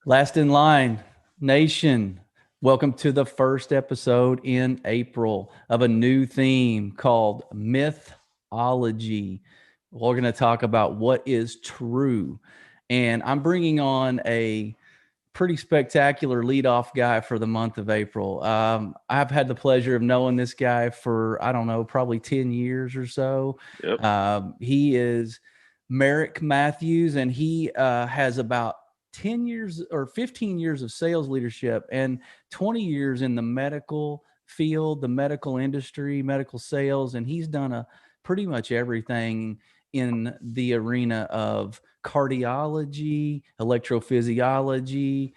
Last in line, nation. Welcome to the first episode in April of a new theme called Mythology. We're going to talk about what is true. And I'm bringing on a pretty spectacular leadoff guy for the month of April. I've had the pleasure of knowing this guy for, I don't know, probably 10 years or so. Yep. He is Merrick Matthews, and he has about 10 years or 15 years of sales leadership and 20 years in the medical field, the medical industry, medical sales. And he's done pretty much everything in the arena of cardiology, electrophysiology,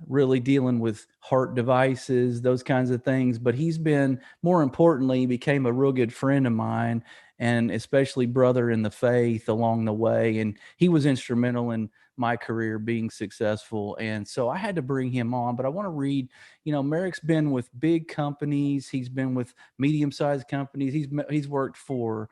really dealing with heart devices, those kinds of things. But he's been, more importantly, became a real good friend of mine, and especially brother in the faith along the way. And he was instrumental in my career being successful. And so I had to bring him on. But I want to read, Merrick's been with big companies. He's been with medium-sized companies. He's worked for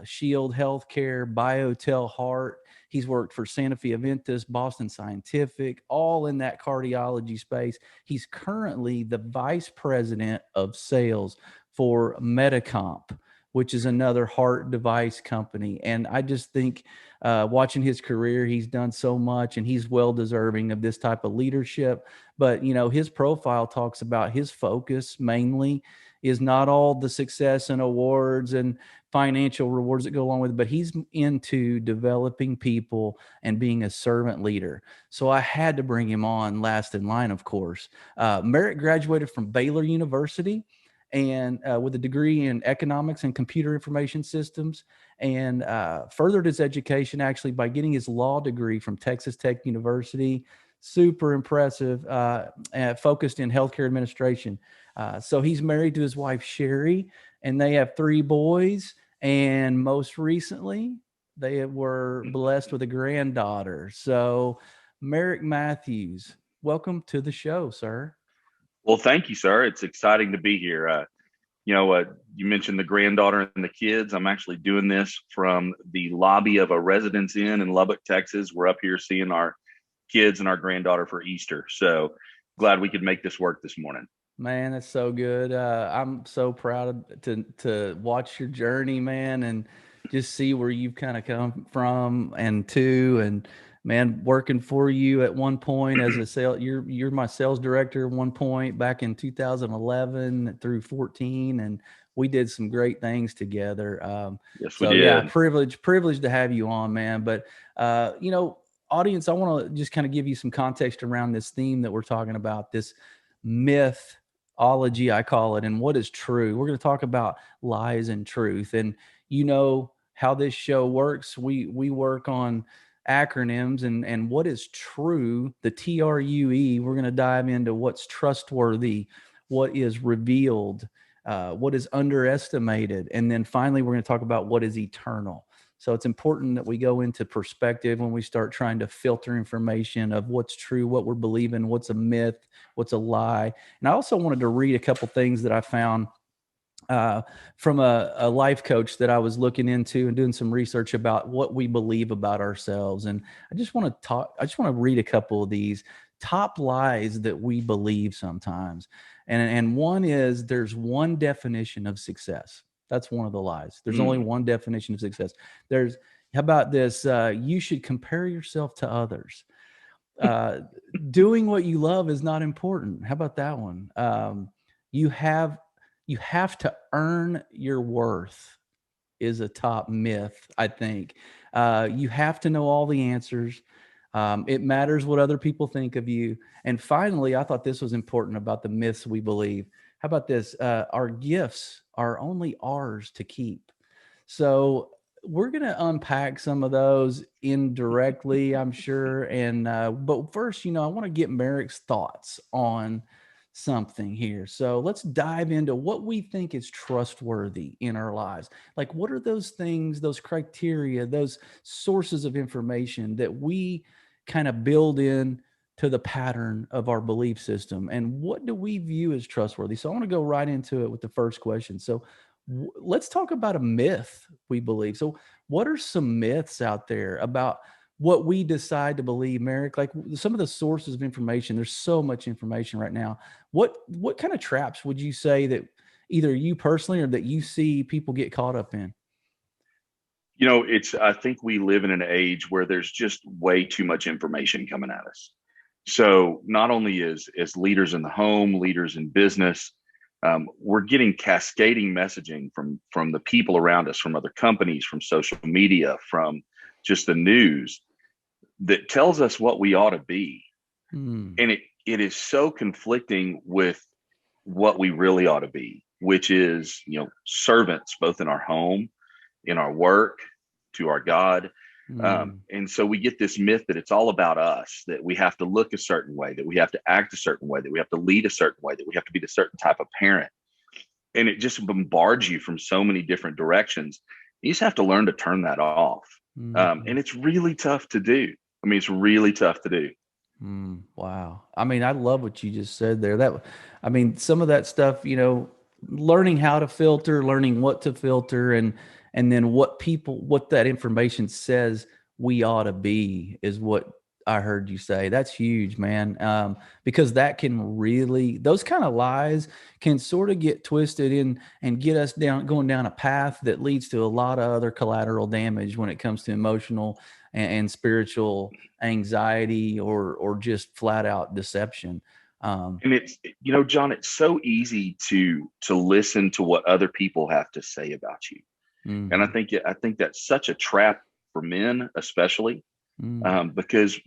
Shield Healthcare, Biotel Heart. He's worked for Sanofi Aventis, Boston Scientific, all in that cardiology space. He's currently the vice president of sales for Medicomp, which is another heart device company. And I just think watching his career, he's done so much, and he's well deserving of this type of leadership. But, his profile talks about his focus mainly is not all the success and awards and financial rewards that go along with it, but he's into developing people and being a servant leader. So I had to bring him on last in line, of course. Merrick graduated from Baylor University and with a degree in economics and computer information systems, and furthered his education actually by getting his law degree from Texas Tech University. Super impressive, focused in healthcare administration. So he's married to his wife, Sherry, and they have 3 boys. And most recently, they were blessed with a granddaughter. So, Merrick Matthews, welcome to the show, sir. Well, thank you, sir. It's exciting to be here. You mentioned the granddaughter and the kids. I'm actually doing this from the lobby of a Residence Inn in Lubbock, Texas. We're up here seeing our kids and our granddaughter for Easter. So glad we could make this work this morning. Man, that's so good. I'm so proud to watch your journey, man, and just see where you've kind of come from and to, and man, working for you at one point as a you're my sales director at one point back in 2011 through 14, and we did some great things together. Yes, we So yeah, did. privilege to have you on, man. But audience, I want to just kind of give you some context around this theme that we're talking about, this mythology, I call it, and what is true. We're going to talk about lies and truth. And how this show works. We work on acronyms, and what is true, the T.R.U.E. We're going to dive into what's trustworthy, what is revealed, what is underestimated, and then finally we're going to talk about what is eternal. So it's important that we go into perspective when we start trying to filter information of what's true, what we're believing, what's a myth, what's a lie. And I also wanted to read a couple things that I found from a life coach that I was looking into and doing some research about what we believe about ourselves. And I just want to read a couple of these top lies that we believe sometimes. And one is, there's one definition of success. That's one of the lies. There's only one definition of success. How about this? You should compare yourself to others. Doing what you love is not important. How about that one? You have to earn your worth is a top myth, I think. You have to know all the answers. It matters what other people think of you. And finally, I thought this was important about the myths we believe. How about this? Our gifts are only ours to keep. So we're going to unpack some of those indirectly, I'm sure. And but first, I want to get Merrick's thoughts on something here. So let's dive into what we think is trustworthy in our lives. Like, what are those things, those criteria, those sources of information that we kind of build in to the pattern of our belief system? And what do we view as trustworthy? So I want to go right into it with the first question. So let's talk about a myth we believe. So what are some myths out there about what we decide to believe, Merrick, like some of the sources of information, there's so much information right now. What kind of traps would you say that either you personally or that you see people get caught up in? I think we live in an age where there's just way too much information coming at us. So not only as leaders in the home, leaders in business, we're getting cascading messaging from the people around us, from other companies, from social media, from just the news that tells us what we ought to be. Hmm. And it is so conflicting with what we really ought to be, which is, servants, both in our home, in our work, to our God. Hmm. And so we get this myth that it's all about us, that we have to look a certain way, that we have to act a certain way, that we have to lead a certain way, that we have to be a certain type of parent. And it just bombards you from so many different directions. You just have to learn to turn that off. Hmm. And it's really tough to do. I mean, it's really tough to do. Wow. I mean, I love what you just said there. I mean, some of that stuff, learning how to filter, learning what to filter, and then what that information says we ought to be is what I heard you say. That's huge, man. Because that can really, those kind of lies can sort of get twisted in and get us going down a path that leads to a lot of other collateral damage when it comes to emotional and spiritual anxiety or just flat out deception. Um, And John, it's so easy to listen to what other people have to say about you. And mhm, I think that's such a trap for men, especially, mm, because,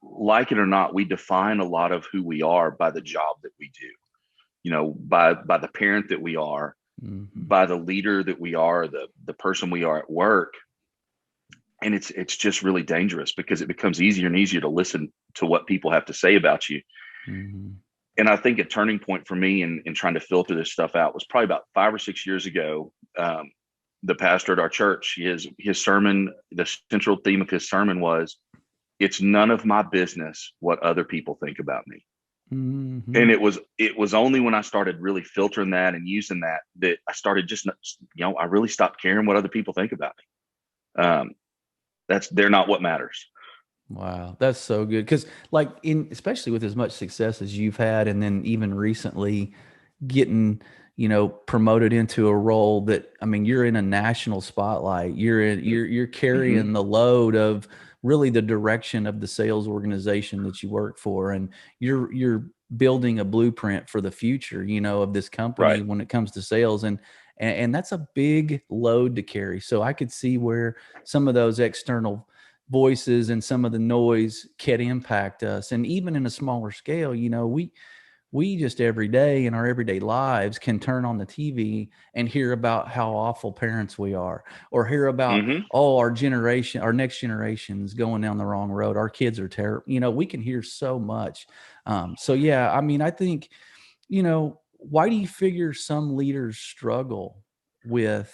like it or not, we define a lot of who we are by the job that we do. By the parent that we are, mhm, by the leader that we are, the person we are at work. And it's just really dangerous because it becomes easier and easier to listen to what people have to say about you. mhm, And I think a turning point for me in trying to filter this stuff out was probably about 5 or 6 years ago. The pastor at our church, his sermon, the central theme of his sermon was, "It's none of my business what other people think about me." And mhm. it was only when I started really filtering that and using that I started just, I really stopped caring what other people think about me. They're not what matters. Wow, that's so good. Because, like, especially with as much success as you've had, and then even recently getting, promoted into a role that, I mean, you're in a national spotlight. You're Mm-hmm. carrying the load of really the direction of the sales organization that you work for, and you're building a blueprint for the future, of this company Right. when it comes to sales, and that's a big load to carry. So I could see where some of those external voices and some of the noise can impact us. And even in a smaller scale, we just every day in our everyday lives can turn on the TV and hear about how awful parents we are, or hear about, Mm-hmm. oh, our next generation's going down the wrong road. Our kids are terrible. We can hear so much. So yeah, I mean, I think, why do you figure some leaders struggle with,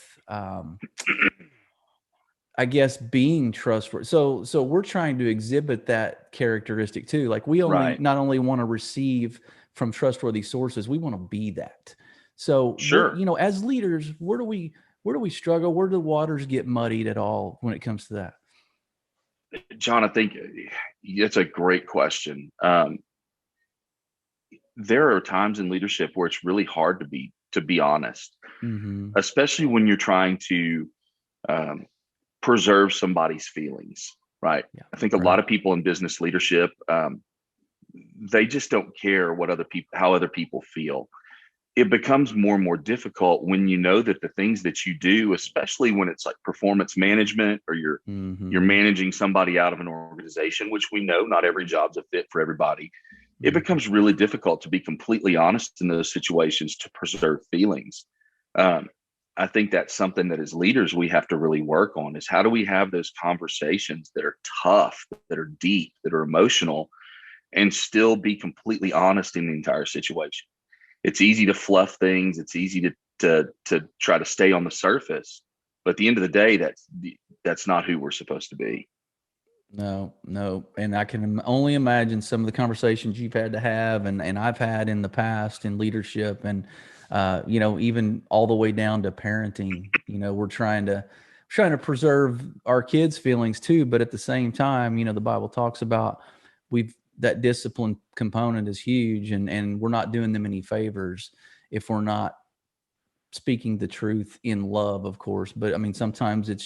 I guess, being trustworthy? So we're trying to exhibit that characteristic too. Like, we only Right. not only want to receive from trustworthy sources, we want to be that. So Sure. as leaders, where do we struggle? Where do the waters get muddied at all when it comes to that? John, I think it's a great question. There are times in leadership where it's really hard to be honest, Mm-hmm. especially when you're trying to um, preserve somebody's feelings. Right. Yeah. I think a lot Right. of people in business leadership, they just don't care how other people feel. It becomes more and more difficult when you know that the things that you do, especially when it's like performance management, or you're Mm-hmm. managing somebody out of an organization, which we know not every job's a fit for everybody. It Mm-hmm. becomes really difficult to be completely honest in those situations to preserve feelings. Um, I think that's something that as leaders we have to really work on, is how do we have those conversations that are tough, that are deep, that are emotional, and still be completely honest in the entire situation. It's easy to fluff things. It's easy to try to stay on the surface, but at the end of the day, that's not who we're supposed to be. No, no. And I can only imagine some of the conversations you've had to have, and I've had in the past in leadership, and, even all the way down to parenting. We're trying to trying to preserve our kids' feelings too. But at the same time, the Bible talks about that discipline component is huge, and we're not doing them any favors if we're not speaking the truth in love, of course. But I mean, sometimes it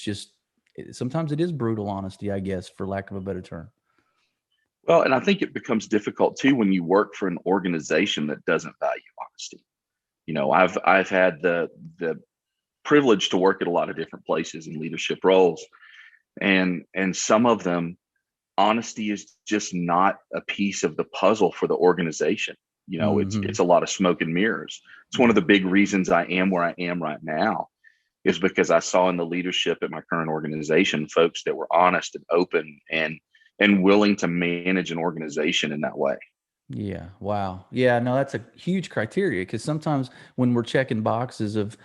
is brutal honesty, I guess, for lack of a better term. Well, and I think it becomes difficult too when you work for an organization that doesn't value honesty. I've had the privilege to work at a lot of different places in leadership roles, and some of them, honesty is just not a piece of the puzzle for the organization. It's a lot of smoke and mirrors. It's one of the big reasons I am where I am right now, is because I saw in the leadership at my current organization folks that were honest and open and willing to manage an organization in that way. Yeah. Wow. Yeah. No, that's a huge criteria, because sometimes when we're checking boxes of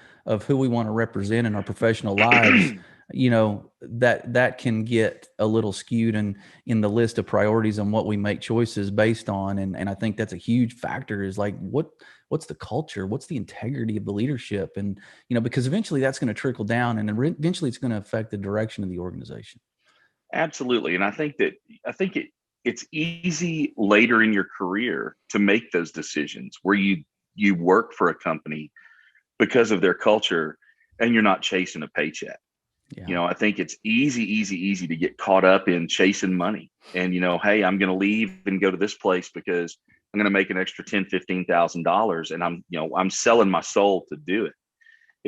who we want to represent in our professional lives, that can get a little skewed in the list of priorities on what we make choices based on. And I think that's a huge factor, is like, what's the culture? What's the integrity of the leadership? And, because eventually that's going to trickle down, and eventually it's going to affect the direction of the organization. Absolutely. And I think it's easy later in your career to make those decisions where you work for a company because of their culture and you're not chasing a paycheck. Yeah. I think it's easy to get caught up in chasing money and, hey, I'm going to leave and go to this place because I'm going to make an extra $10,000, $15,000. And I'm selling my soul to do it.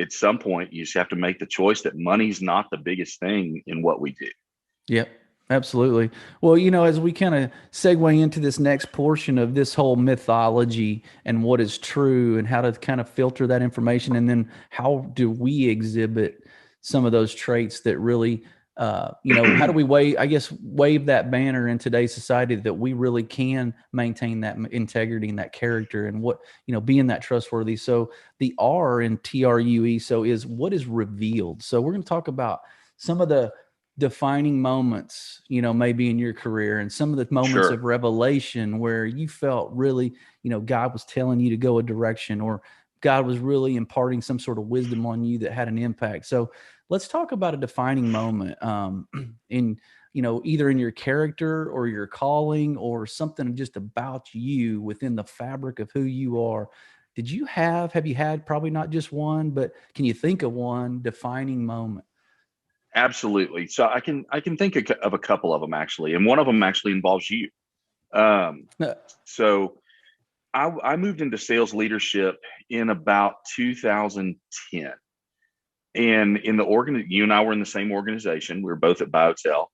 At some point, you just have to make the choice that money's not the biggest thing in what we do. Yep, absolutely. Well, as we kind of segue into this next portion of this whole mythology and what is true and how to kind of filter that information, and then how do we exhibit some of those traits that really, how do we wave that banner in today's society that we really can maintain that integrity and that character, and what, being that trustworthy. So the R in T.R.U.E. is what is revealed. So we're going to talk about some of the defining moments, maybe in your career, and some of the moments of revelation where you felt really, God was telling you to go a direction, or God was really imparting some sort of wisdom on you that had an impact. So let's talk about a defining moment in, either in your character or your calling, or something just about you within the fabric of who you are. Have you had, probably not just one, but can you think of one defining moment? Absolutely. So I can think of a couple of them actually, and one of them actually involves you. So I moved into sales leadership in about 2010, and you and I were in the same organization. We were both at BioTel.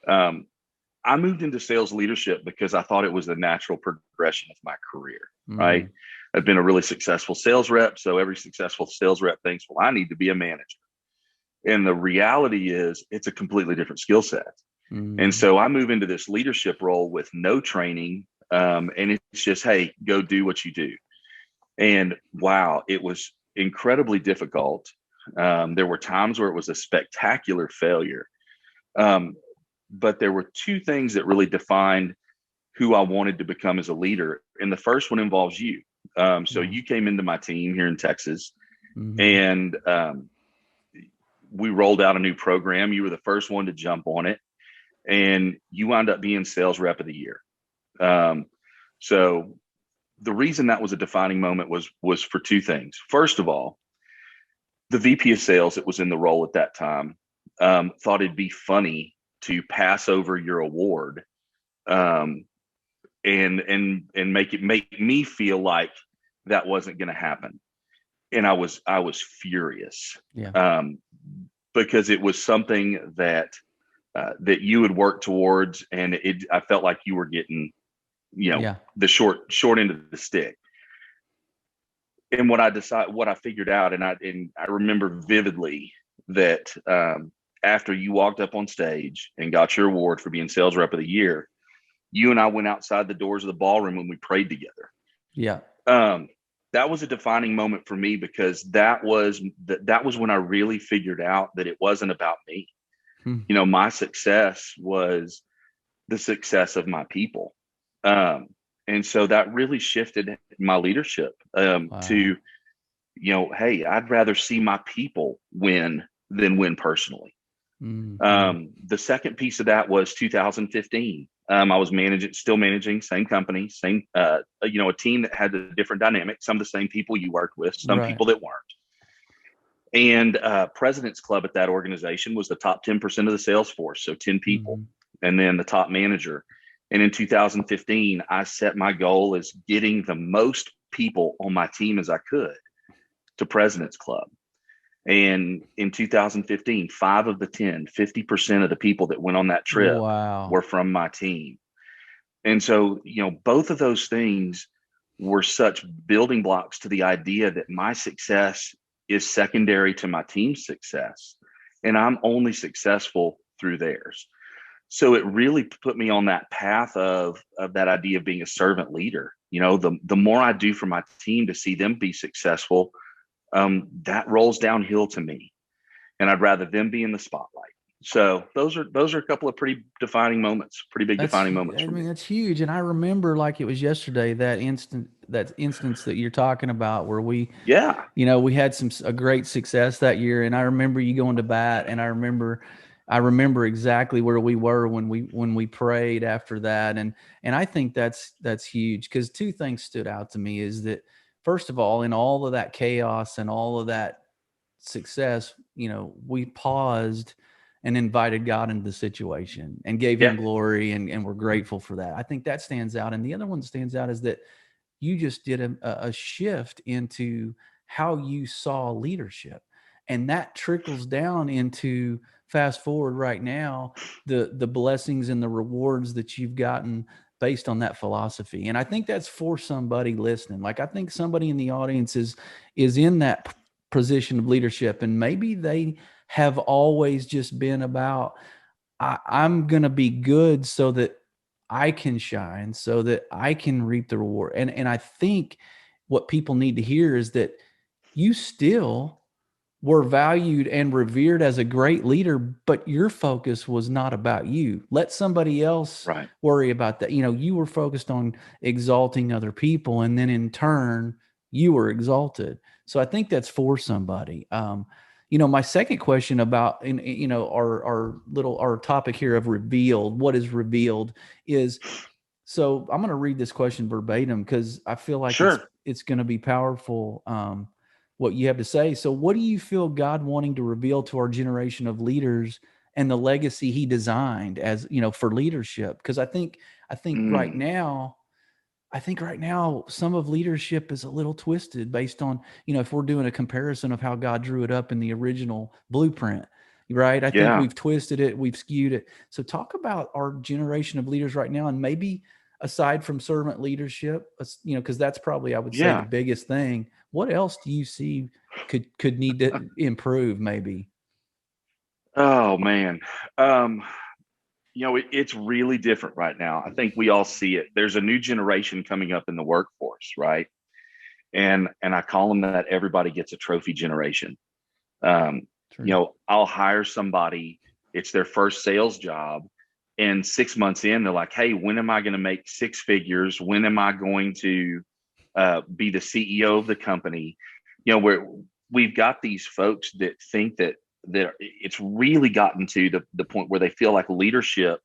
I moved into sales leadership because I thought it was the natural progression of my career. Right. I've been a really successful sales rep. So every successful sales rep thinks, well, I need to be a manager. And the reality is it's a completely different skill set. And so I move into this leadership role with no training. And it's just, hey, go do what you do. And wow, it was incredibly difficult. There were times where it was a spectacular failure. But there were two things that really defined who I wanted to become as a leader. And the first one involves you. So you came into my team here in Texas, and we rolled out a new program. You were the first one to jump on it, and you wound up being sales rep of the year. So the reason that was a defining moment was for two things. First of all, the VP of sales that was in the role at that time thought it'd be funny to pass over your award and make me feel like that wasn't going to happen. And I was furious. Yeah. Because it was something that you had worked towards, and I felt like you were getting, the short end of the stick. And what I figured out, and I remember vividly that after you walked up on stage and got your award for being sales rep of the year, you and I went outside the doors of the ballroom and we prayed together. Yeah. That was a defining moment for me, because that was when I really figured out that it wasn't about me. My success was the success of my people. And so that really shifted my leadership to, hey, I'd rather see my people win than win personally. The second piece of that was 2015. I was still managing, same company, same, a team that had a different dynamic, some of the same people you worked with, some people that weren't. And President's Club at that organization was the top 10% of the sales force, so 10 people, and then the top manager. And in 2015, I set my goal as getting the most people on my team as I could to President's Club. And in 2015, 5 of the 10, 50% of the people that went on that trip were from my team. And so, both of those things were such building blocks to the idea that my success is secondary to my team's success, and I'm only successful through theirs. So it really put me on that path of that idea of being a servant leader. The more I do for my team to see them be successful, that rolls downhill to me, and I'd rather them be in the spotlight. So those are a couple of pretty defining moments, defining moments. I mean, that's huge. And I remember like it was yesterday, that instance that you're talking about where we had a great success that year. And I remember you going to bat, and I remember exactly where we were when we prayed after that. And I think that's huge, because 2 things stood out to me is that, first of all, in all of that chaos and all of that success, we paused and invited God into the situation and gave him glory, and we're grateful for that. I think that stands out. And the other one that stands out is that you just did a shift into how you saw leadership, and that trickles down into, fast forward right now, the blessings and the rewards that you've gotten based on that philosophy. And I think that's for somebody listening. Like, I think somebody in the audience is in that position of leadership, and maybe they have always just been about, I'm going to be good so that I can shine, so that I can reap the reward. And I think what people need to hear is that you still were valued and revered as a great leader, but your focus was not about you. Let somebody else worry about that. You were focused on exalting other people, and then in turn, you were exalted. So I think that's for somebody. My second question about, our topic here of revealed, what is revealed, is, so I'm going to read this question verbatim because I feel like it's going to be powerful. What you have to say. So what do you feel God wanting to reveal to our generation of leaders and the legacy he designed as, for leadership? Because I think right now, some of leadership is a little twisted based on, if we're doing a comparison of how God drew it up in the original blueprint, right? I think we've twisted it, we've skewed it. So talk about our generation of leaders right now, and maybe aside from servant leadership, because that's probably, I would say, the biggest thing. What else do you see could need to improve maybe? Oh man. It's really different right now. I think we all see it. There's a new generation coming up in the workforce, right? And I call them that everybody gets a trophy generation. I'll hire somebody, it's their first sales job, and 6 months in, they're like, hey, when am I going to make 6 figures? When am I going to be the CEO of the company? We've got these folks that think that it's really gotten to the point where they feel like leadership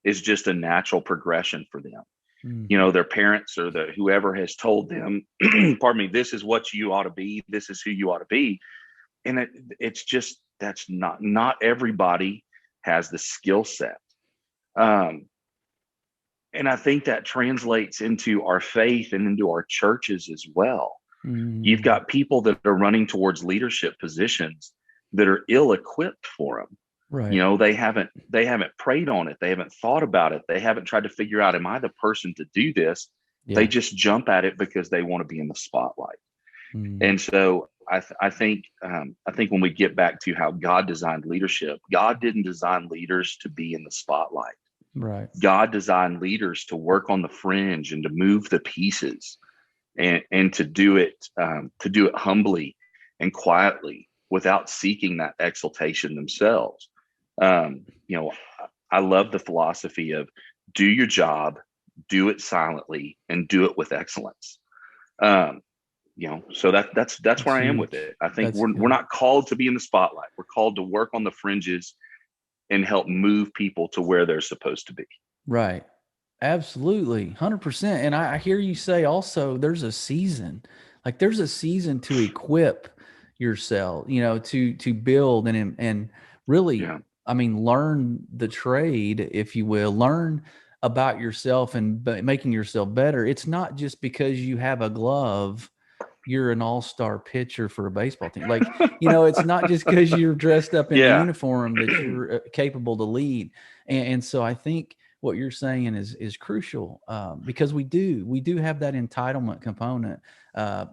is just a natural progression for them. Their parents or whoever has told them, pardon me, this is what you ought to be. This is who you ought to be. And it's just, that's not everybody has the skill set. And I think that translates into our faith and into our churches as well. You've got people that are running towards leadership positions that are ill-equipped for them. Right. They haven't prayed on it. They haven't thought about it. They haven't tried to figure out, am I the person to do this? They just jump at it because they want to be in the spotlight. And so I think when we get back to how God designed leadership, God didn't design leaders to be in the spotlight. Right. God designed leaders to work on the fringe and to move the pieces, and to do it humbly and quietly without seeking that exaltation themselves. I love the philosophy of do your job, do it silently, and do it with excellence. So that's where That's I am with huge. it. I think That's we're good. not called to be in the spotlight. We're called to work on the fringes and help move people to where they're supposed to be. Right. Absolutely. 100%. And I hear you say also there's a season. Like there's a season to equip yourself, to build and really, Yeah. I mean, learn the trade, if you will, learn about yourself and making yourself better. It's not just because you have a glove, you're an all-star pitcher for a baseball team. Like, it's not just because you're dressed up in a Yeah. uniform that you're capable to lead. And so I think what you're saying is crucial, because we do have that entitlement component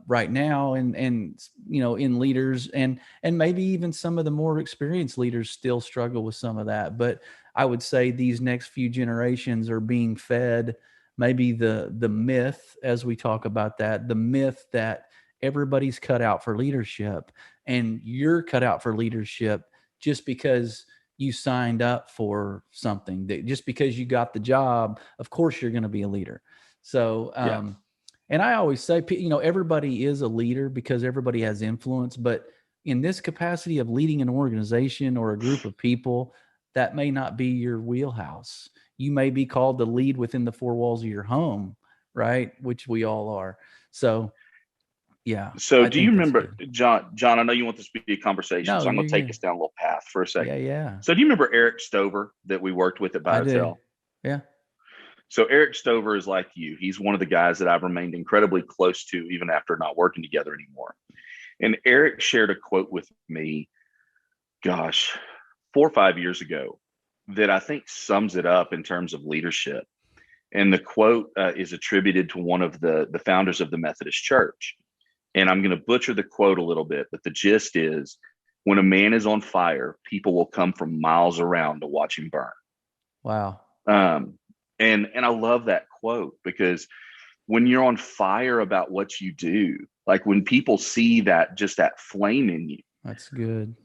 right now, and in leaders, and maybe even some of the more experienced leaders still struggle with some of that. But I would say these next few generations are being fed maybe the myth, as we talk about that, the myth that everybody's cut out for leadership, and you're cut out for leadership just because you signed up for something, that just because you got the job, of course you're going to be a leader. So, Yeah. and I always say, everybody is a leader because everybody has influence, but in this capacity of leading an organization or a group of people, that may not be your wheelhouse. You may be called to lead within the four walls of your home, right? Which we all are. So, yeah, So I do you think that's remember, good. John, I know you want this to be a conversation, No, so I'm going you're to take good. us down a little path for a Yeah, second. yeah, So do you remember Eric Stover that we worked with at Buy I or do. Sell? Yeah. So Eric Stover is like you. He's one of the guys that I've remained incredibly close to even after not working together anymore. And Eric shared a quote with me, gosh, 4 or 5 years ago, that I think sums it up in terms of leadership. And the quote is attributed to one of the founders of the Methodist Church. And I'm going to butcher the quote a little bit, but the gist is, when a man is on fire, people will come from miles around to watch him burn. Wow. Um, and I love that quote, because when you're on fire about what you do, like when people see that, just that flame in you, That's good.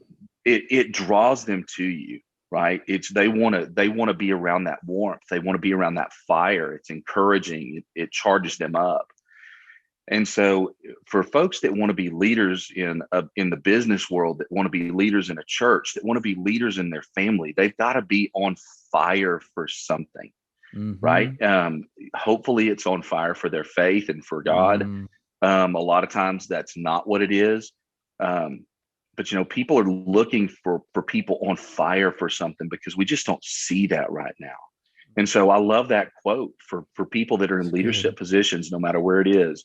it draws them to you, right? It's they want to be around that warmth. They want to be around that fire. It's encouraging. It charges them up. And so, for folks that want to be leaders in the business world, that want to be leaders in a church, that want to be leaders in their family, they've got to be on fire for something, right? Mm-hmm. Hopefully, it's on fire for their faith and for God. Mm, A lot of times, that's not what it is. Um, but people are looking for people on fire for something, because we just don't see that right now. And so, I love that quote for people that are in that's good. leadership positions, no matter where it is.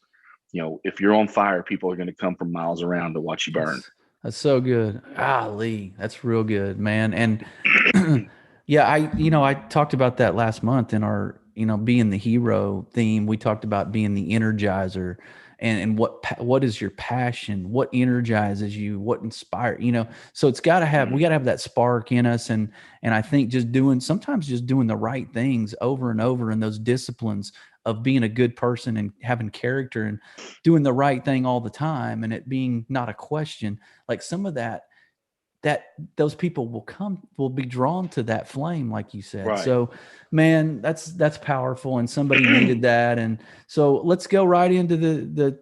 If you're on fire, people are going to come from miles around to watch you burn. That's so good. Lee, that's real good, man. And yeah, I talked about that last month in our, being the hero theme. We talked about being the energizer, and what is your passion? What energizes you? What inspires, so we got to have that spark in us. And I think sometimes just doing the right things over and over, in those disciplines of being a good person and having character and doing the right thing all the time, and it being not a question, like some of that those people will be drawn to that flame, like you said. Right. So, man, that's powerful, and somebody needed that. And so let's go right into the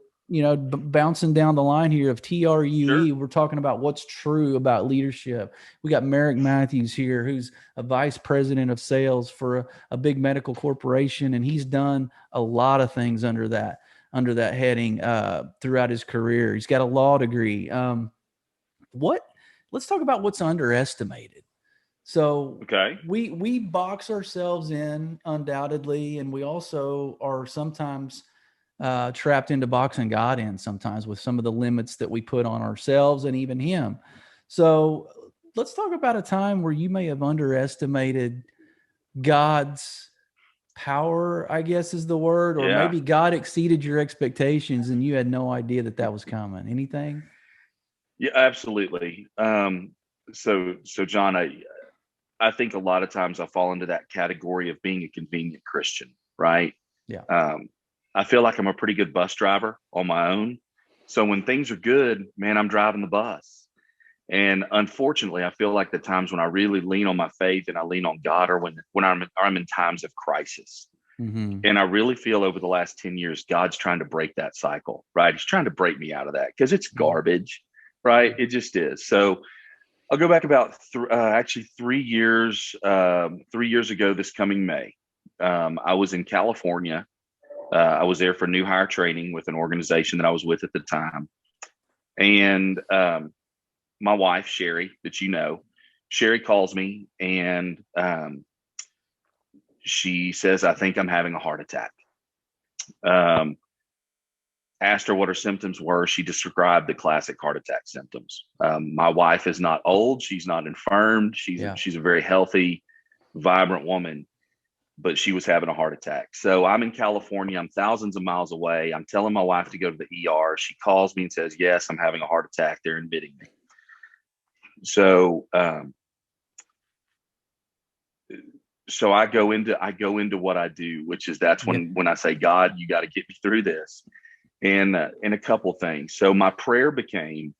bouncing down the line here of T.R.U.E. Sure. We're talking about what's true about leadership. We got Merrick Matthews here, who's a vice president of sales for a big medical corporation, and he's done a lot of things under that heading throughout his career. He's got a law degree. What Let's talk about what's underestimated. So Okay. we box ourselves in undoubtedly, and we also are sometimes trapped into boxing God in sometimes with some of the limits that we put on ourselves and even him. So let's talk about a time where you may have underestimated God's power, I guess is the word, or Yeah. maybe God exceeded your expectations and you had no idea that was coming. Anything? Yeah, absolutely. So John, I think a lot of times I fall into that category of being a convenient Christian, right? Yeah. Um, I feel like I'm a pretty good bus driver on my own. So when things are good, man, I'm driving the bus. And unfortunately, I feel like the times when I really lean on my faith and I lean on God are when I'm in times of crisis. Mm-hmm. And I really feel over the last 10 years, God's trying to break that cycle, right? He's trying to break me out of that because it's garbage, right? It just is. So I'll go back about actually 3 years. 3 years ago, this coming May, I was in California. I was there for new hire training with an organization that I was with at the time, and my wife Sherry, that you know, Sherry calls me and she says, "I think I'm having a heart attack." Um, Asked her what her symptoms were. She described the classic heart attack symptoms. My wife is not old. She's not infirmed. She's a very healthy, vibrant woman, but she was having a heart attack. So I'm in California. I'm thousands of miles away. I'm telling my wife to go to the ER. She calls me and says, "Yes, I'm having a heart attack. They're admitting me." So, so I go into what I do, which is that's when I say, "God, you got to get me through this." And a couple things. So my prayer became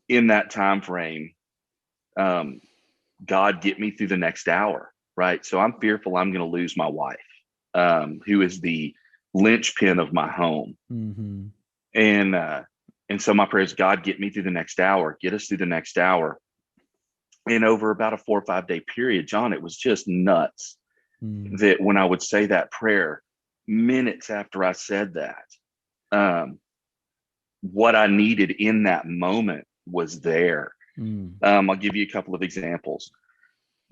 in that time frame, God, get me through the next hour, right? So I'm fearful I'm going to lose my wife, who is the linchpin of my home. Mm-hmm. And so my prayer is, God, get me through the next hour, get us through the next hour. And over about a 4 or 5 day period, John, it was just nuts that when I would say that prayer, minutes after I said that, what I needed in that moment was there. I'll give you a couple of examples.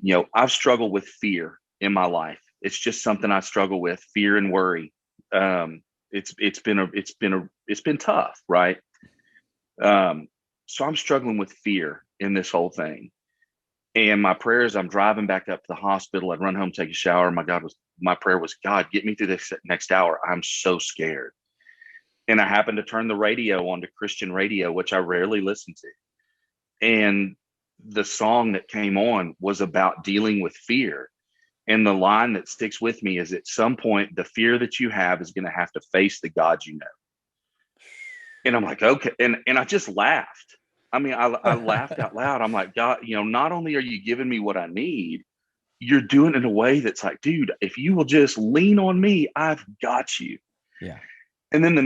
You know, I've struggled with fear in my life. It's just something I struggle with, fear and worry. It's been tough, right? So I'm struggling with fear in this whole thing. And my prayer is, I'm driving back up to the hospital. I'd run home, take a shower. My prayer was, God, get me through this next hour. I'm so scared. And I happened to turn the radio on to Christian radio, which I rarely listen to. And the song that came on was about dealing with fear. And the line that sticks with me is, at some point, the fear that you have is going to have to face the God you know. And I'm like, okay. And I just laughed. I mean, I laughed out loud. I'm like, God, you know, not only are you giving me what I need, you're doing it in a way that's like, dude, if you will just lean on me, I've got you. Yeah. And then the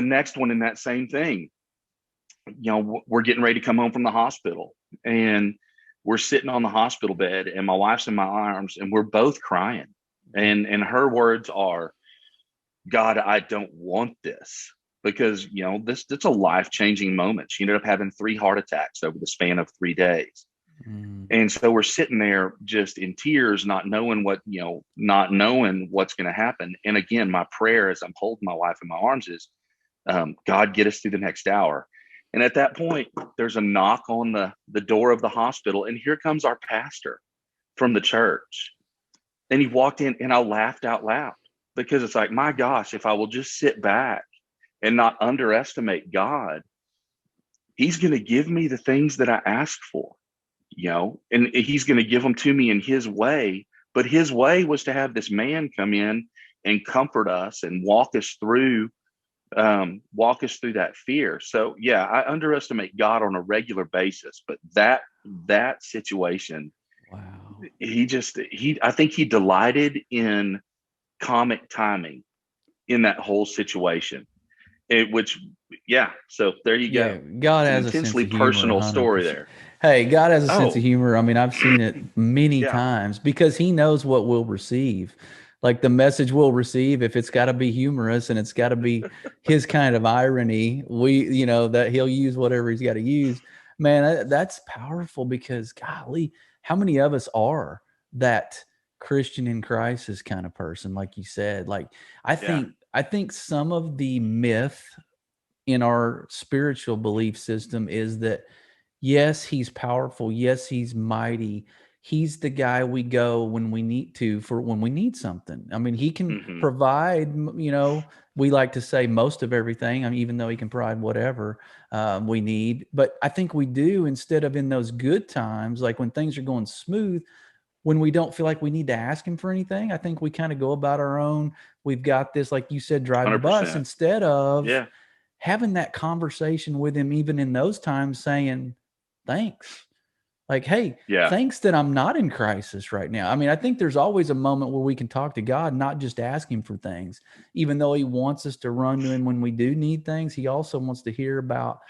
next one in that same thing, you know, we're getting ready to come home from the hospital, and we're sitting on the hospital bed, and my wife's in my arms, and we're both crying. And her words are, God, I don't want this, because, you know, it's a life-changing moment. She ended up having 3 heart attacks over the span of 3 days. And so we're sitting there just in tears, not knowing what's going to happen. And again, my prayer as I'm holding my wife in my arms is, God, get us through the next hour. And at that point, there's a knock on the door of the hospital. And here comes our pastor from the church. And he walked in, and I laughed out loud, because it's like, my gosh, if I will just sit back and not underestimate God, he's going to give me the things that I ask for. You know, and he's going to give them to me in his way. But his way was to have this man come in and comfort us and walk us through that fear. So yeah, I underestimate God on a regular basis, but that situation, Wow. I think he delighted in comic timing in that whole situation. So there you go. God It's an has a sense intensely of humor, personal story 100%. there. Hey, God has a sense of Oh, humor. I mean, I've seen it many yeah. times, because he knows what we'll receive. Like, the message we'll receive, if it's got to be humorous and it's got to be his kind of irony, that he'll use whatever he's got to use. Man, that's powerful, because golly, how many of us are that Christian in crisis kind of person? Like you said, like, I think some of the myth in our spiritual belief system is that, yes, he's powerful. Yes, he's mighty. He's the guy we go when we need something. I mean, he can provide, we like to say most of everything. I mean, even though he can provide whatever we need, but I think we do, instead of in those good times, like when things are going smooth, when we don't feel like we need to ask him for anything, I think we kind of go about our own. We've got this, like you said, drive the bus, 100%. instead of having that conversation with him, even in those times, saying, thanks. Like, hey, Yeah. thanks that I'm not in crisis right now. I mean, I think there's always a moment where we can talk to God, not just ask him for things. Even though he wants us to run to him when we do need things, he also wants to hear about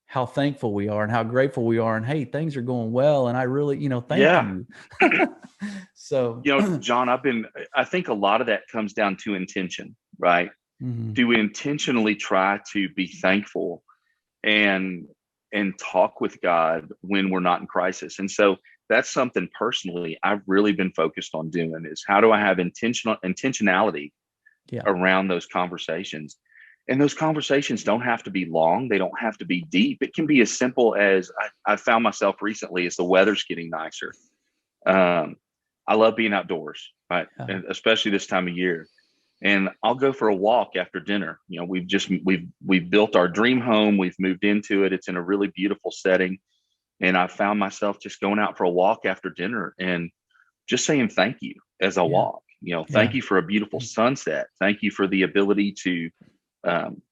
how thankful we are and how grateful we are. And hey, things are going well. And I really, thank Yeah. you. So, John, I think a lot of that comes down to intention, right? mhm, Do we intentionally try to be thankful and talk with God when we're not in crisis? And so that's something personally I've really been focused on doing, is how do I have intentionality yeah, around those conversations? And those conversations don't have to be long. They don't have to be deep. It can be as simple as I found myself recently as the weather's getting nicer. Um, I love being outdoors, right? yeah, And especially this time of year. And I'll go for a walk after dinner. We've built our dream home. We've moved into it. It's in a really beautiful setting. And I found myself just going out for a walk after dinner and just saying thank you as I yeah, walk. yeah, Thank you for a beautiful sunset. Thank you for the ability to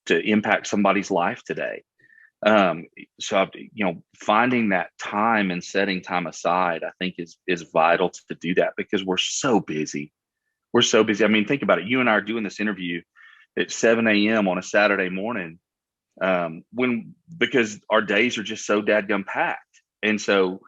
impact somebody's life today. Um, finding that time and setting time aside, I think is vital to do that, because we're so busy. We're so busy. I mean, think about it. You and I are doing this interview at 7 a.m. on a Saturday morning, because our days are just so dadgum packed. And so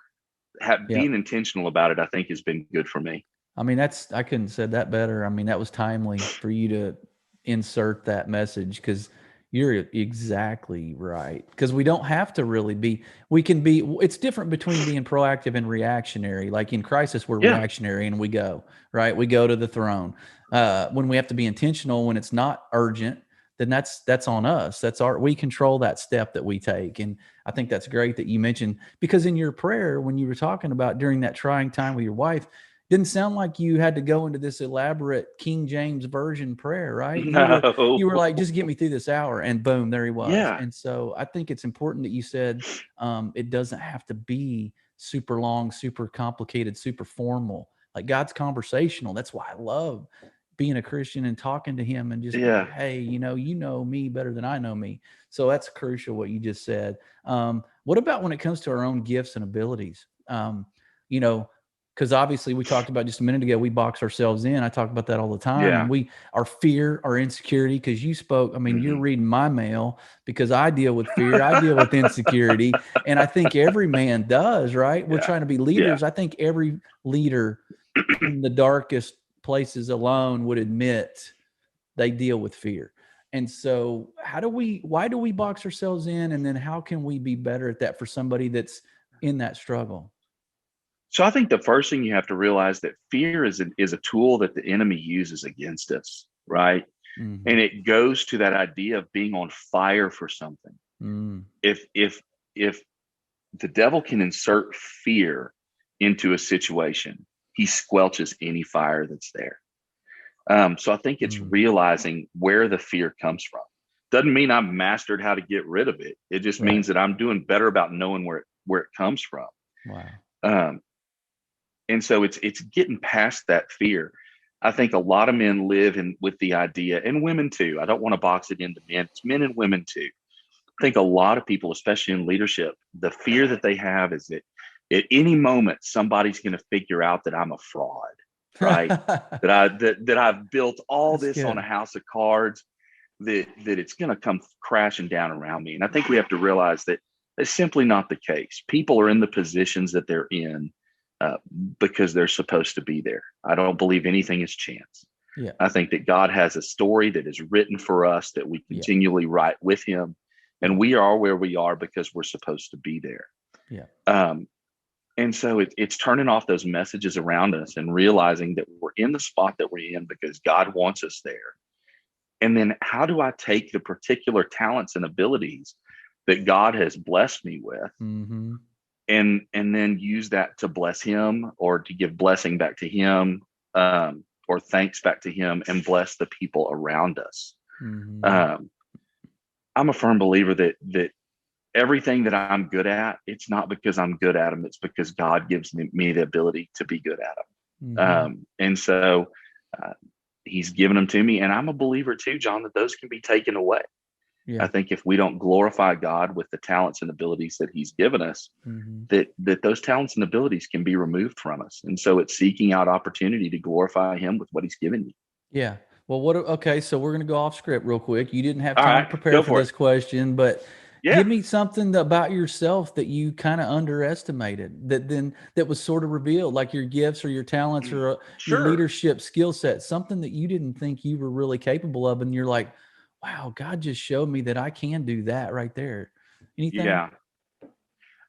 yeah. being intentional about it, I think, has been good for me. I mean, I couldn't have said that better. I mean, that was timely for you to insert that message, because you're exactly right. Because we don't have to really be, we can be, it's different between being proactive and reactionary. Like in crisis, we're Yeah. reactionary and we go, right? We go to the throne. When we have to be intentional, when it's not urgent, then that's on us. We control that step that we take. And I think that's great that you mentioned, because in your prayer, when you were talking about during that trying time with your wife, didn't sound like you had to go into this elaborate King James version prayer, right? You were No. like, just get me through this hour, and boom, there he was. Yeah. And so I think it's important that you said it doesn't have to be super long, super complicated, super formal. Like God's conversational. That's why I love being a Christian and talking to him and just be, Yeah. hey, you know me better than I know me. So that's crucial what you just said. What about when it comes to our own gifts and abilities? You know, because obviously we talked about just a minute ago, we box ourselves in. I talk about that all the time. Yeah. And our fear, our insecurity, because you spoke, I mean, you're Hmm. reading my mail, because I deal with fear, I deal with insecurity. And I think every man does, right? We're Yeah. trying to be Yeah. leaders. I think every leader in the darkest places alone would admit they deal with fear. And so why do we box ourselves in? And then how can we be better at that for somebody that's in that struggle? So I think the first thing you have to realize, that fear is a tool that the enemy uses against us, right? Mm-hmm. And it goes to that idea of being on fire for something. Mm. If the devil can insert fear into a situation, he squelches any fire that's there. So I think it's Mm. realizing where the fear comes from. Doesn't mean I've mastered how to get rid of it. It just Right. means that I'm doing better about knowing where it comes from. Wow. Um, and so it's getting past that fear. I think a lot of men live in with the idea, and women too. I don't want to box it into men. It's men and women too. I think a lot of people, especially in leadership, the fear that they have is that at any moment somebody's going to figure out that I'm a fraud, right? That I've built all That's this on a good. house of cards, that it's going to come crashing down around me. And I think we have to realize that that's simply not the case. People are in the positions that they're in uh, because they're supposed to be there. I don't believe anything is chance. Yeah. I think that God has a story that is written for us that we Yeah. continually write with Him, Yeah. and we are where we are because we're supposed to be there. Yeah. Um, and so it's turning off those messages around us and realizing that we're in the spot that we're in because God wants us there. And then how do I take the particular talents and abilities that God has blessed me with, Mm-hmm. and then use that to bless Him, or to give blessing back to Him, or thanks back to Him, and bless the people around us. Mm-hmm. Um, I'm a firm believer that everything that I'm good at, it's not because I'm good at them, it's because God gives me the ability to be good at them. Mm-hmm. And so uh, He's given them to me, and I'm a believer too, John, that those can be taken away. I Yeah. think if we don't glorify God with the talents and abilities that He's given us, Hmm. that those talents and abilities can be removed from us. And so it's seeking out opportunity to glorify Him with what He's given you. Yeah. Well, okay, so we're going to go off script real quick. You didn't have All time to right, prepare go for for it. this question, but Yeah, give me something about yourself that you kind of underestimated that was sort of revealed, like your gifts or your talents or your sure. leadership skill set, something that you didn't think you were really capable of. And you're like, wow, God just showed me that I can do that right there. Anything? Yeah.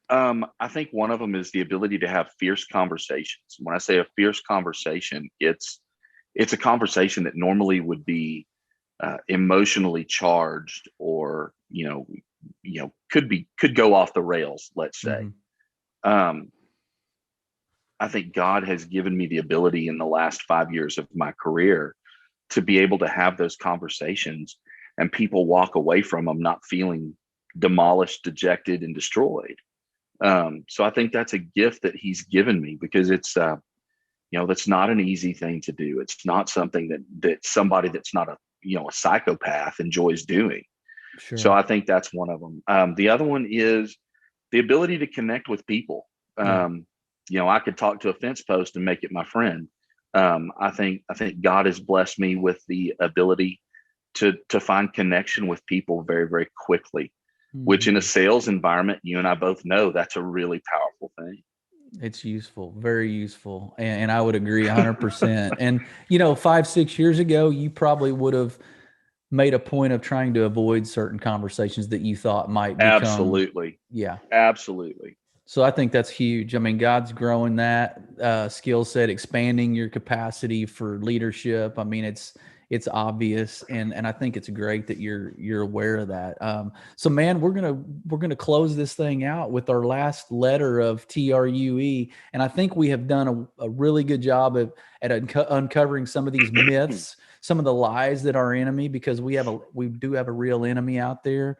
I think one of them is the ability to have fierce conversations. When I say a fierce conversation, it's a conversation that normally would be emotionally charged, or could go off the rails. Let's say. Hmm. Um, I think God has given me the ability in the last 5 years of my career to be able to have those conversations, and people walk away from them not feeling demolished, dejected, and destroyed. So I think that's a gift that He's given me, because it's that's not an easy thing to do. It's not something that somebody that's not a psychopath enjoys doing. So Sure. I think that's one of them. The other one is the ability to connect with people. Yeah. I could talk to a fence post and make it my friend. I think God has blessed me with the ability to find connection with people very, very quickly, which in a Hmm. sales environment, you and I both know that's a really powerful thing. It's useful, very useful. And I would agree 100%. And, 5, 6 years ago, you probably would have made a point of trying to avoid certain conversations that you thought might become, Absolutely. yeah. Absolutely. So I think that's huge. I mean, God's growing that skill set, expanding your capacity for leadership. I mean, it's obvious, and I think it's great that you're aware of that. So, man, we're gonna close this thing out with our last letter of TRUE, and I think we have done a really good job at uncovering some of these myths, some of the lies that our enemy, because we do have a real enemy out there.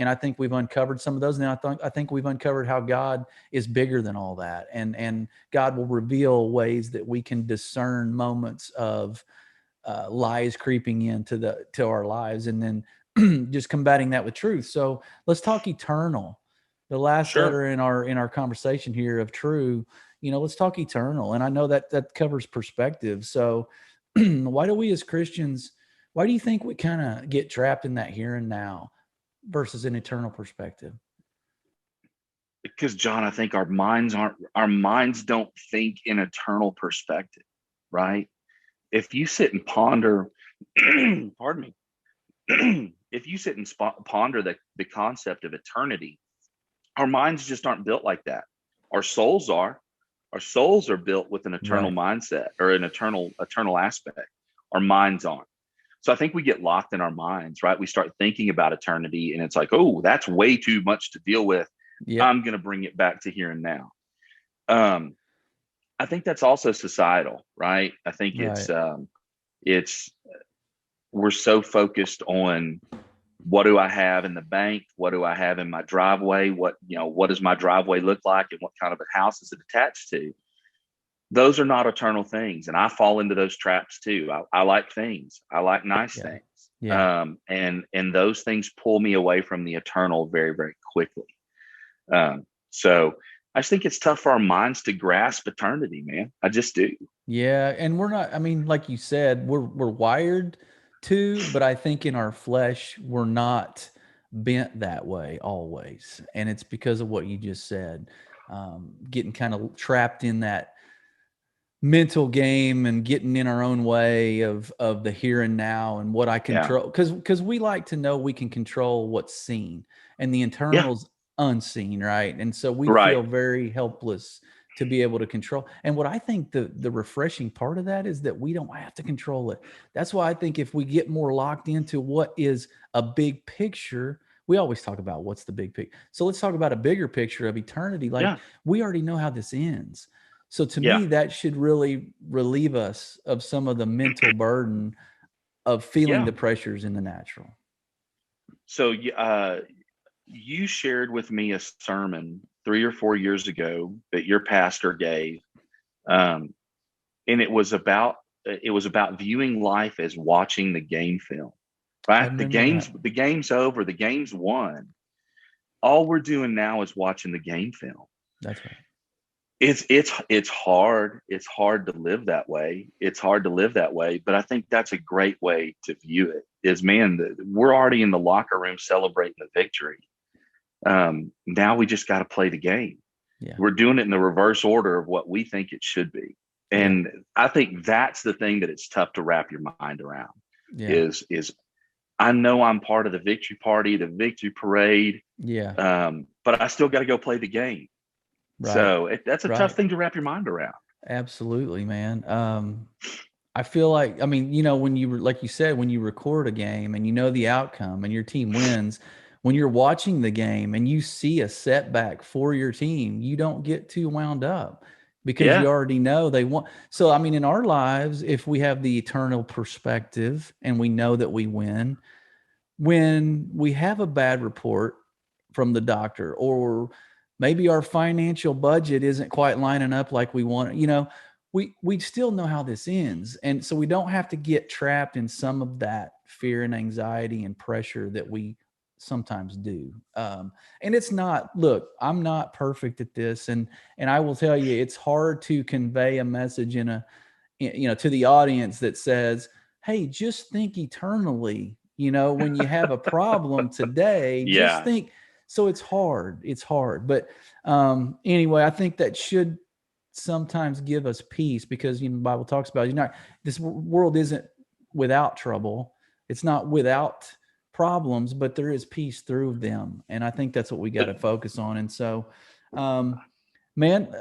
And I think we've uncovered some of those. Now I think we've uncovered how God is bigger than all that, and God will reveal ways that we can discern moments of lies creeping to our lives, and then just combating that with truth. So let's talk eternal. The last Sure. letter in our conversation here of true. Let's talk eternal, and I know that covers perspective. So why do we as Christians? Why do you think we kind of get trapped in that here and now versus an eternal perspective? Because John, I think our minds don't think in eternal perspective, right? If you sit and ponder, pardon me, if you sit and ponder the concept of eternity, our minds just aren't built like that. Our souls are. Our souls are built with an eternal Right. mindset, or an eternal aspect. Our minds aren't. So I think we get locked in our minds, right? We start thinking about eternity, and it's like, oh, that's way too much to deal with. Yep. I'm going to bring it back to here and now. Um, I think that's also societal, right? I think Right. it's we're so focused on, what do I have in the bank? What do I have in my driveway? What does my driveway look like, and what kind of a house is it attached to? Those are not eternal things, and I fall into those traps too. I like things. I like nice Yeah. things, Yeah. and those things pull me away from the eternal very, very quickly. So I just think it's tough for our minds to grasp eternity, man. I just do. Yeah. And we're not, I mean, like you said, we're wired to, but I think in our flesh, we're not bent that way always. And it's because of what you just said. Getting kind of trapped in that mental game and getting in our own way of the here and now and what I Yeah, control, because we like to know we can control what's seen, and the yeah, internal's unseen, right? And so we right. feel very helpless to be able to control. And what I think the refreshing part of that is that we don't have to control it. That's why I think if we get more locked into what is a big picture, we always talk about what's the big picture. So let's talk about a bigger picture of eternity. Like, Yeah, we already know how this ends. So to yeah, me, that should really relieve us of some of the mental burden of feeling yeah. the pressures in the natural. So you shared with me a sermon 3 or 4 years ago that your pastor gave, um, and it was about viewing life as watching the game film. I right? remember that. The game's over. The game's won. All we're doing now is watching the game film. That's right. It's hard. It's hard to live that way. It's hard to live that way. But I think that's a great way to view it. Is, man, we're already in the locker room celebrating the victory. Now we just got to play the game. Yeah. We're doing it in the reverse order of what we think it should be. And I think that's the thing that it's tough to wrap your mind around. Yeah. Is I know I'm part of the victory party, the victory parade. Yeah. But I still got to go play the game. Right. So that's a Right. tough thing to wrap your mind around. Absolutely, man. I feel like, I mean, you know, when you were, like you said, when you record a game and you know the outcome and your team wins, when you're watching the game and you see a setback for your team, you don't get too wound up because you already know they want. So, I mean, in our lives, if we have the eternal perspective and we know that we win, when we have a bad report from the doctor, or maybe our financial budget isn't quite lining up like we want, you know, we still know how this ends. And so we don't have to get trapped in some of that fear and anxiety and pressure that we sometimes do. And it's not, look, I'm not perfect at this. And I will tell you, it's hard to convey a message to the audience that says, hey, just think eternally. You know, when you have a problem today, just think. So it's hard. But anyway, I think that should sometimes give us peace, because, you know, the Bible talks about, this world isn't without trouble. It's not without problems, but there is peace through them. And I think that's what we got to focus on. And so, man,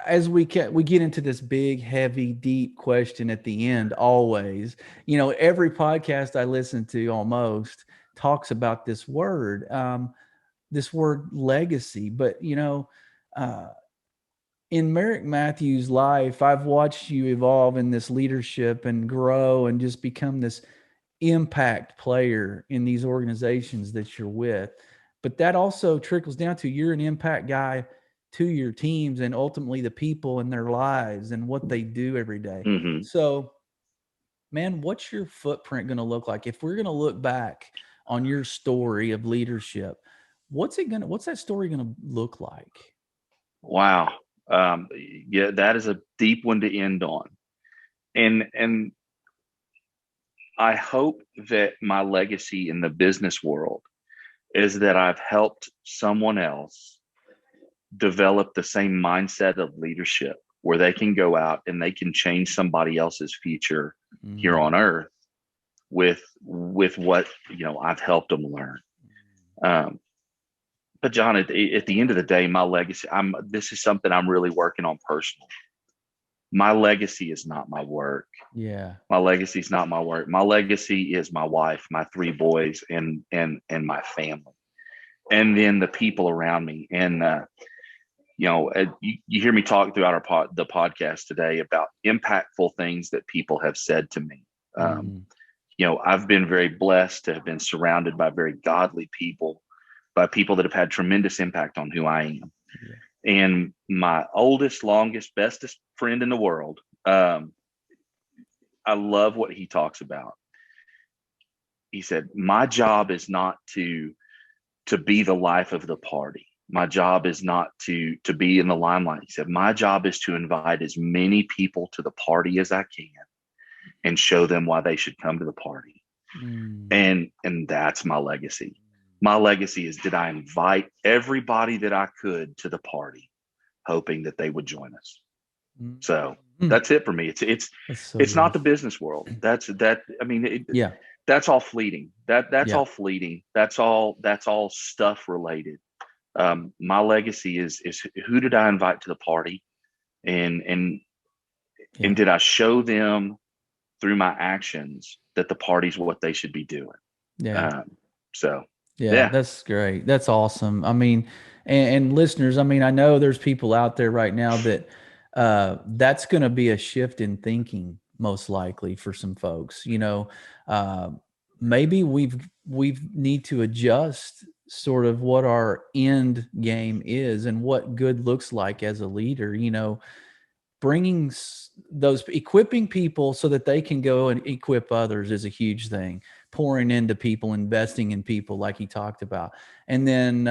as we get into this big, heavy, deep question at the end, always, you know, every podcast I listen to almost talks about this word legacy. But, you know, in Merrick Matthews' life, I've watched you evolve in this leadership and grow and just become this impact player in these organizations that you're with. But that also trickles down to, you're an impact guy to your teams and ultimately the people in their lives and what they do every day. Mm-hmm. So, man, what's your footprint going to look like? If we're going to look back on your story of leadership, what's that story going to look like? Wow. That is a deep one to end on. And I hope that my legacy in the business world is that I've helped someone else develop the same mindset of leadership, where they can go out and they can change somebody else's future here on earth with what, you know, I've helped them learn. But John, at the end of the day, my legacy, this is something I'm really working on personally. My legacy is not my work. Yeah. My legacy is not my work. My legacy is my wife, my 3 boys, and my family, and then the people around me. And you know, you hear me talk throughout the podcast today about impactful things that people have said to me. You know, I've been very blessed to have been surrounded by very godly people, by people that have had tremendous impact on who I am. Yeah. And my oldest, longest, bestest friend in the world, I love what he talks about. He said, my job is not to be the life of the party. My job is not to be in the limelight. He said, my job is to invite as many people to the party as I can and show them why they should come to the party. And that's my legacy. My legacy is, did I invite everybody that I could to the party, hoping that they would join us. So that's it for me. It's not the business world. That's all fleeting. That's all fleeting. That's all stuff related. My legacy is who did I invite to the party, and did I show them through my actions that the party's what they should be doing? Yeah, that's great. That's awesome. I mean, and listeners, I mean, I know there's people out there right now that that's going to be a shift in thinking, most likely, for some folks. You know, maybe we need to adjust sort of what our end game is and what good looks like as a leader. You know, bringing those, equipping people so that they can go and equip others is a huge thing. Pouring into people, investing in people, like he talked about. And then,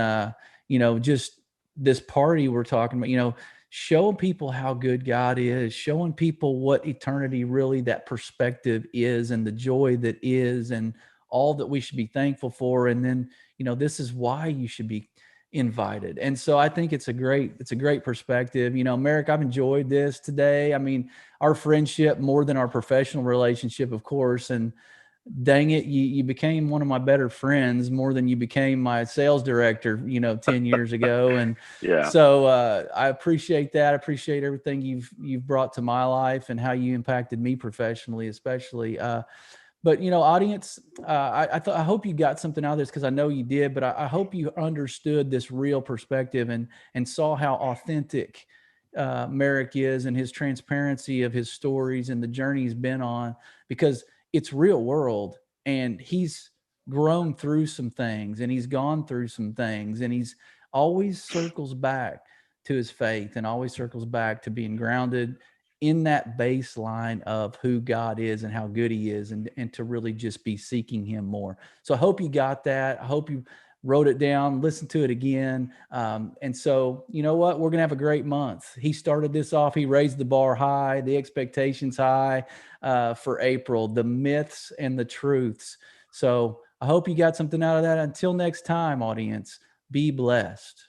just this party we're talking about, showing people how good God is, showing people what eternity really, that perspective is, and the joy that is, and all that we should be thankful for. And then, this is why you should be invited. And so I think it's a great perspective. Merrick, I've enjoyed this today. I mean, our friendship more than our professional relationship, of course. And dang it, you became one of my better friends more than you became my sales director, 10 years ago. And Yeah. so I appreciate that. I appreciate everything you've brought to my life and how you impacted me professionally, especially. But audience, I hope you got something out of this, because I know you did. But I hope you understood this real perspective and saw how authentic Merrick is, and his transparency of his stories and the journey he's been on, because it's real world, and he's grown through some things, and he's gone through some things, and he's always circles back to his faith, and always circles back to being grounded in that baseline of who God is and how good he is, and to really just be seeking him more. So I hope you got that. I hope you wrote it down, listen to it again. And so, you know what? We're going to have a great month. He started this off. He raised the bar high, the expectations high for April, the myths and the truths. So I hope you got something out of that. Until next time, audience, be blessed.